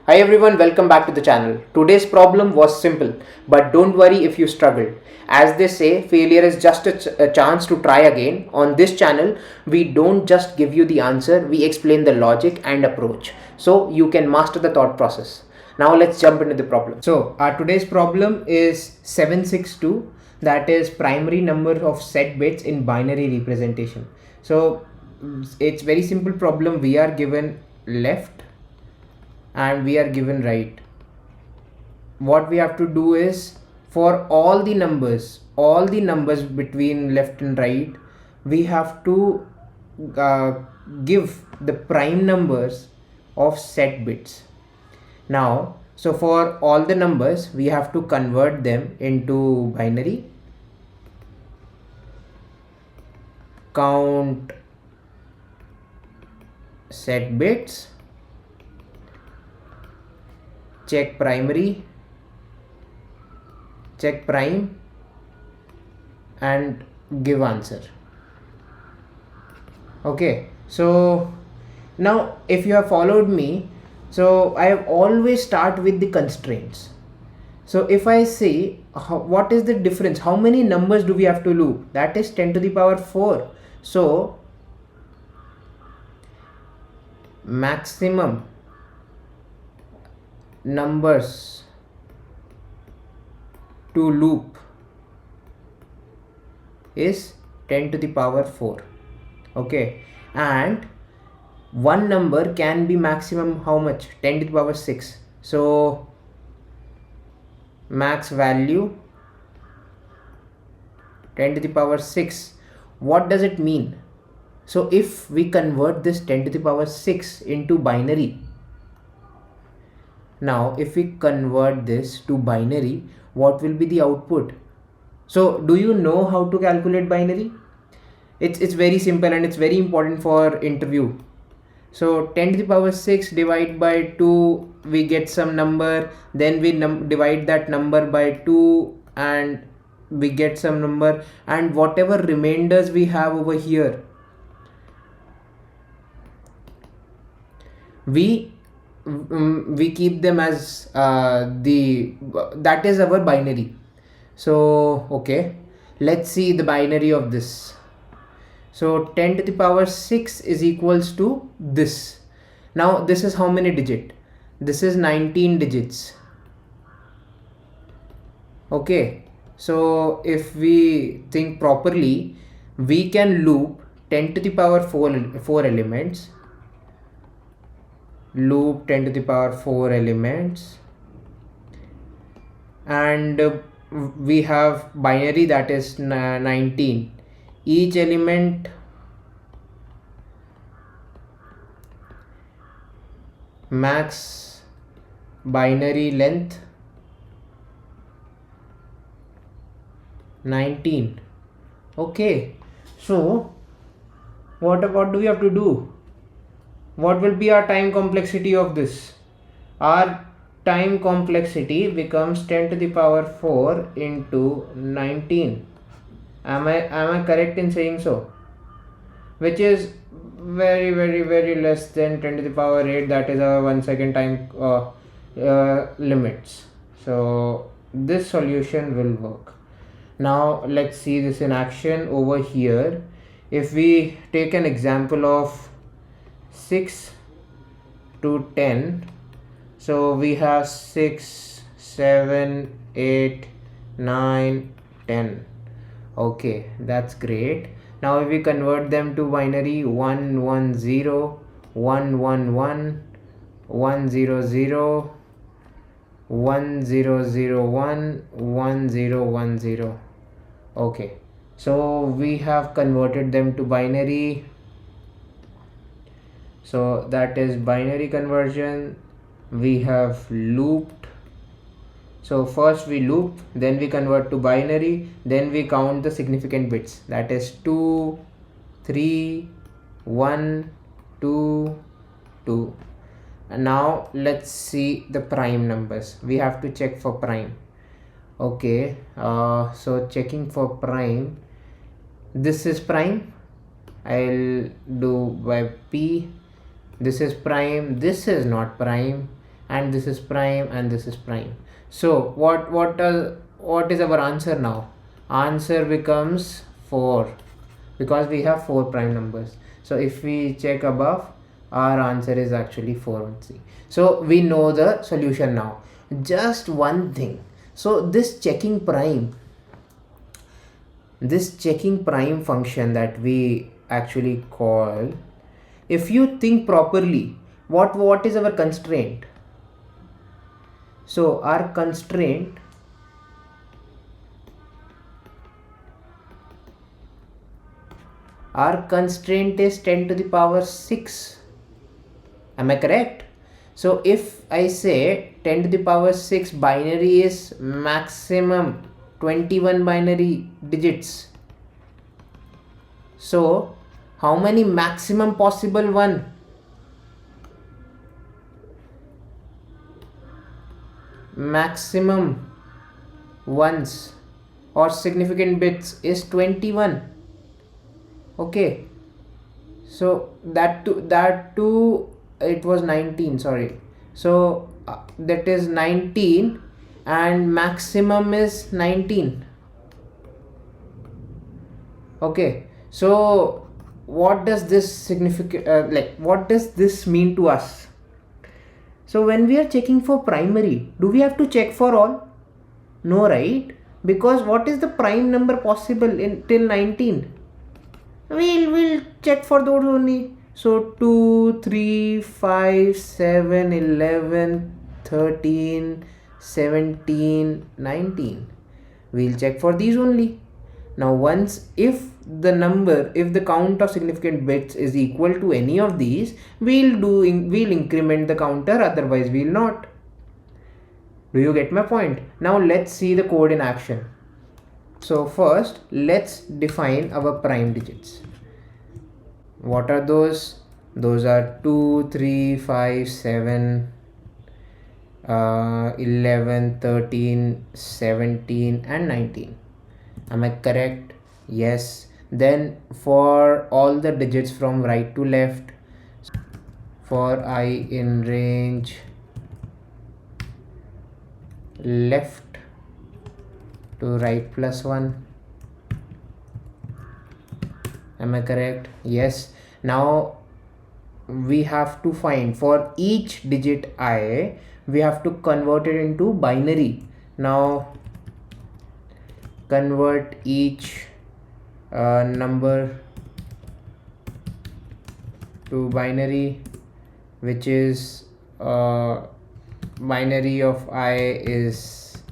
Hi everyone, welcome back to the channel. Today's problem was simple, but don't worry if you struggled. As they say, failure is just a chance to try again. On this channel, we don't just give you the answer, we explain the logic and approach so you can master the thought process. Now let's jump into the problem. So our today's problem is 762, that is primary number of set bits in binary representation. So it's very simple problem. We are given left and we are given right. What we have to do is, for all the numbers between left and right, we have to give the prime numbers of set bits. Now, so for all the numbers, we have to convert them into binary. Count set bits, check primary, check prime, and give answer. Okay, so now if you have followed me, so I have always start with the constraints. So if I say what is the difference, how many numbers do we have to loop? That is 10 to the power 4. So maximum numbers to loop is 10 to the power 4. Okay, and one number can be maximum how much? 10 to the power 6. So max value 10 to the power 6. What does it mean? So if we convert this 10 to the power 6 into binary, now if we convert this to binary, what will be the output? So do you know how to calculate binary? It's very simple and it's very important for interview. So 10 to the power 6 divided by 2, we get some number, then we divide that number by 2 and we get some number, and whatever remainders we have over here, we keep them as that is our binary. So okay, let's see the binary of this. So 10 to the power 6 is equals to this. Now this is how many digit? This is 19 digits. Okay, so if we think properly, we can loop 10 to the power 4 elements, loop 10 to the power 4 elements, and we have binary, that is 19. Each element max binary length 19. Okay, so what do we have to do? What will be our time complexity of this? Our time complexity becomes 10 to the power 4 into 19. Am I correct in saying so? Which is very less than 10 to the power 8, that is our 1 second time limits. So this solution will work. Now let's see this in action over here. If we take an example of 6 to 10, so we have 6, 7, 8, 9, 10. Okay, that's great. Now if we convert them to binary, 1 1 0, 1 1 1, 1 0 0, 1 0 0 1, 1 0 1 0. Okay, so we have converted them to binary. So that is binary conversion. We have looped. So first we loop, then we convert to binary, then we count the significant bits, that is 2, 3, 1, 2, 2. And now let's see the prime numbers. We have to check for prime. Okay, so checking for prime, this is prime, I'll do by P. This is prime, this is not prime, and this is prime, and this is prime. So what is our answer now? Answer becomes 4, because we have 4 prime numbers. So if we check above, our answer is actually 4 on C. So we know the solution now. Just one thing. So this checking prime function that we actually call, if you think properly, what is our constraint? So our constraint is 10 to the power 6. Am I correct? So if I say 10 to the power 6, binary is maximum 21 binary digits. So how many maximum possible maximum ones or significant bits is 21. Okay, so that too it was 19, sorry. So that is 19 and maximum is 19. Okay, so what does this significant what does this mean to us? So when we are checking for primary, do we have to check for all? No, right? Because what is the prime number possible in till 19? We'll check for those only. So 2, 3, 5, 7, 11, 13, 17, 19. We'll check for these only. Now once if the count of significant bits is equal to any of these, we'll increment the counter, otherwise we'll not. Do you get my point? Now let's see the code in action. So first let's define our prime digits. What are those? Those are 2, 3, 5, 7, 11, 13, 17 and 19. Am I correct? Yes. Then for all the digits from right to left, for I in range left to right plus 1. Am I correct? Yes. Now we have to find for each digit I, we have to convert it into binary. Now convert each number to binary, which is binary of I is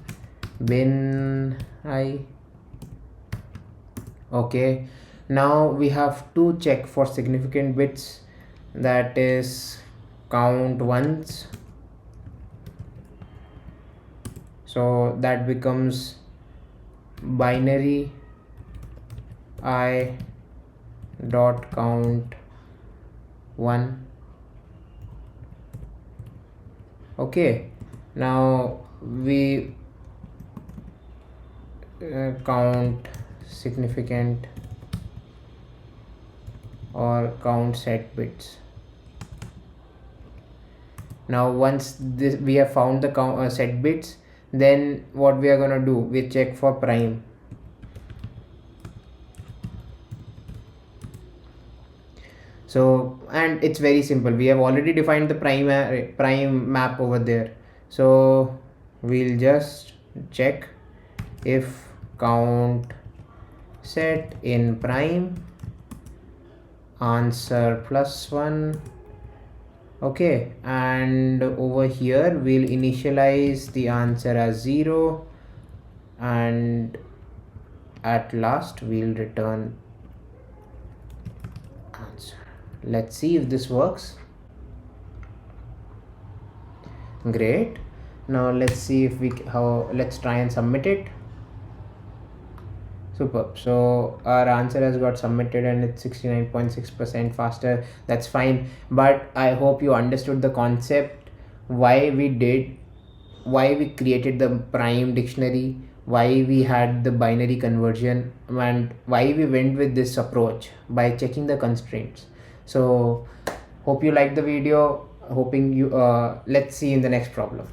bin I. Okay, now we have to check for significant bits, that is count ones. So that becomes binary I dot count 1. Okay, now we count significant or count set bits. Now once we have found the set bits, then what we are going to do, we check for prime. So, and it's very simple, we have already defined the prime map over there. So we'll just check if count set in prime answer plus 1. Okay, and over here we'll initialize the answer as 0 and at last we'll return answer. Let's see if this works. Great. Now let's see if let's try and submit it. Superb. So our answer has got submitted and it's 69.6% faster. That's fine, but I hope you understood the concept, why we created the prime dictionary, why we had the binary conversion, and why we went with this approach by checking the constraints. So hope you liked the video. hoping you let's see you in the next problem.